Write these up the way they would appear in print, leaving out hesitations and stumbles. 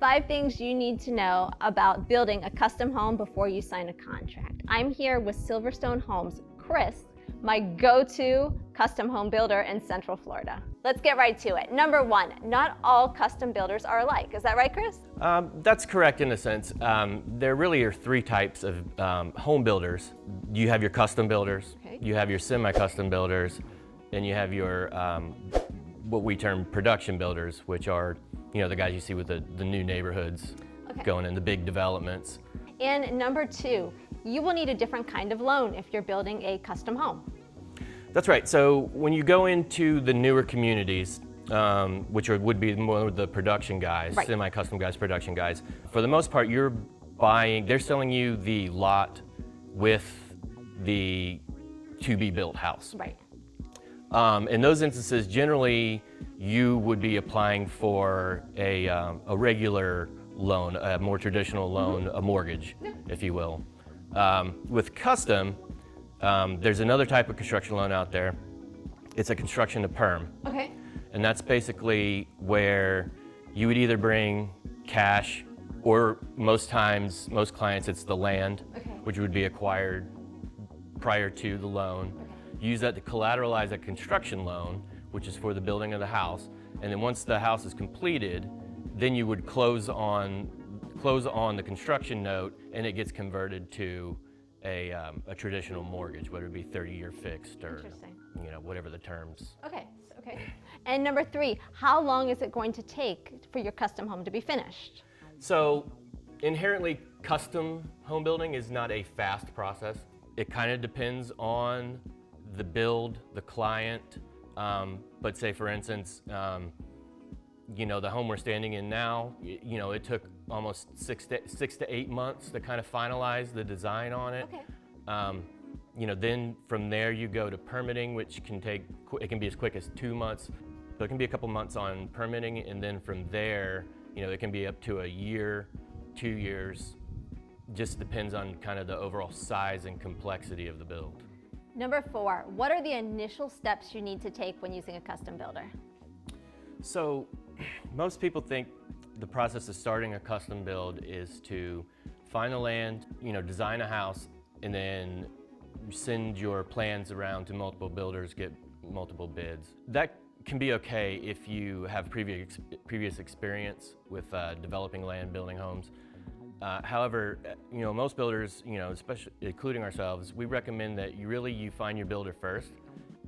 5 things you need to know about building a custom home before you sign a contract. I'm here with Silverstone Homes, Chris, my go-to custom home builder in Central Florida. Let's get right to it. Number 1, not all custom builders are alike. Is that right, Chris? That's correct in a sense. There really are 3 types of home builders. You have your custom builders, Okay. you have your semi-custom builders, and you have your what we term production builders, which are the guys you see with the new neighborhoods going in, the big developments. And number 2, you will need a different kind of loan if you're building a custom home. That's right. So when you go into the newer communities, which would be more the production guys, Right. semi-custom guys, production guys, for the most part, they're selling you the lot with the to-be-built house. Right. In those instances, generally, you would be applying for a regular loan, a more traditional loan, a mortgage, if you will. With custom, there's another type of construction loan out there. It's a construction to perm. Okay. And that's basically where you would either bring cash or most clients, it's the land, which would be acquired prior to the loan. Use that to collateralize a construction loan, which is for the building of the house. And then once the house is completed, then you would close on the construction note, and it gets converted to a traditional mortgage, whether it be 30-year fixed or whatever the terms. Okay. And number 3, how long is it going to take for your custom home to be finished? So inherently, custom home building is not a fast process. It kind of depends on the build, the client, but say for instance, the home we're standing in now, it took almost 6 to 8 months to kind of finalize the design on it. Okay. Then from there you go to permitting, which it can be as quick as 2 months, but it can be a couple months on permitting, and then from there, it can be up to a year, 2 years. Just depends on kind of the overall size and complexity of the build. Number 4, what are the initial steps you need to take when using a custom builder? So most people think the process of starting a custom build is to find the land, design a house, and then send your plans around to multiple builders, get multiple bids. That can be okay if you have previous experience with developing land, building homes. However, most builders, especially including ourselves, we recommend that you find your builder first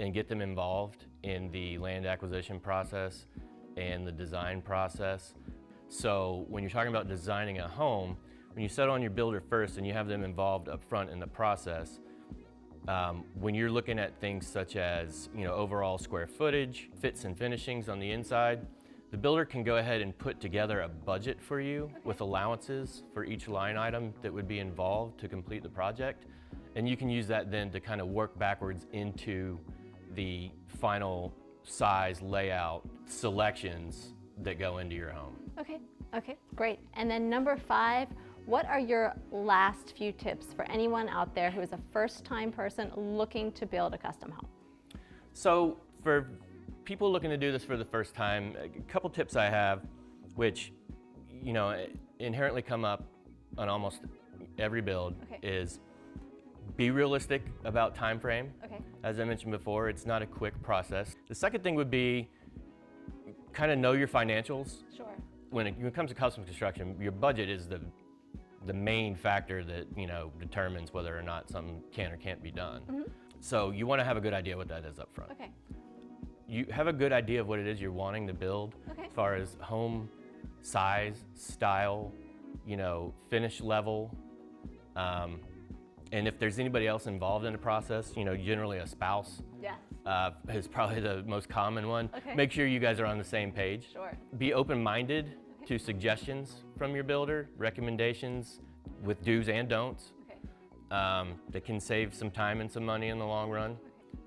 and get them involved in the land acquisition process and the design process. So when you're talking about designing a home, when you settle on your builder first and you have them involved up front in the process, when you're looking at things such as overall square footage, fits and finishings on the inside, the builder can go ahead and put together a budget for you with allowances for each line item that would be involved to complete the project. And you can use that then to kind of work backwards into the final size, layout, selections that go into your home. Okay, great. And then number 5, what are your last few tips for anyone out there who is a first-time person looking to build a custom home? So for people looking to do this for the first time, a couple tips I have, which inherently come up on almost every build, is be realistic about time frame. As I mentioned before, it's not a quick process. The second thing would be kind of know your financials. Sure. When it comes to custom construction, your budget is the main factor that determines whether or not something can or can't be done. So you want to have a good idea what that is up front. You have a good idea of what it is you're wanting to build as far as home size, style, finish level. And if there's anybody else involved in the process, generally a spouse is probably the most common one. Make sure you guys are on the same page. Sure. Be open-minded to suggestions from your builder, recommendations with do's and don'ts. That can save some time and some money in the long run.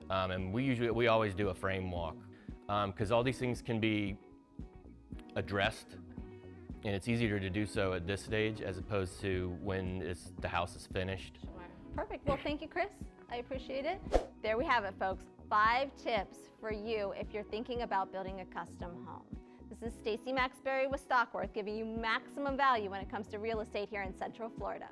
And we always do a frame walk because all these things can be addressed, and it's easier to do so at this stage as opposed to when the house is finished. Sure. Perfect. Well, thank you, Chris. I appreciate it. There we have it, folks. 5 tips for you if you're thinking about building a custom home. This is Stacy Maxberry with Stockworth, giving you maximum value when it comes to real estate here in Central Florida.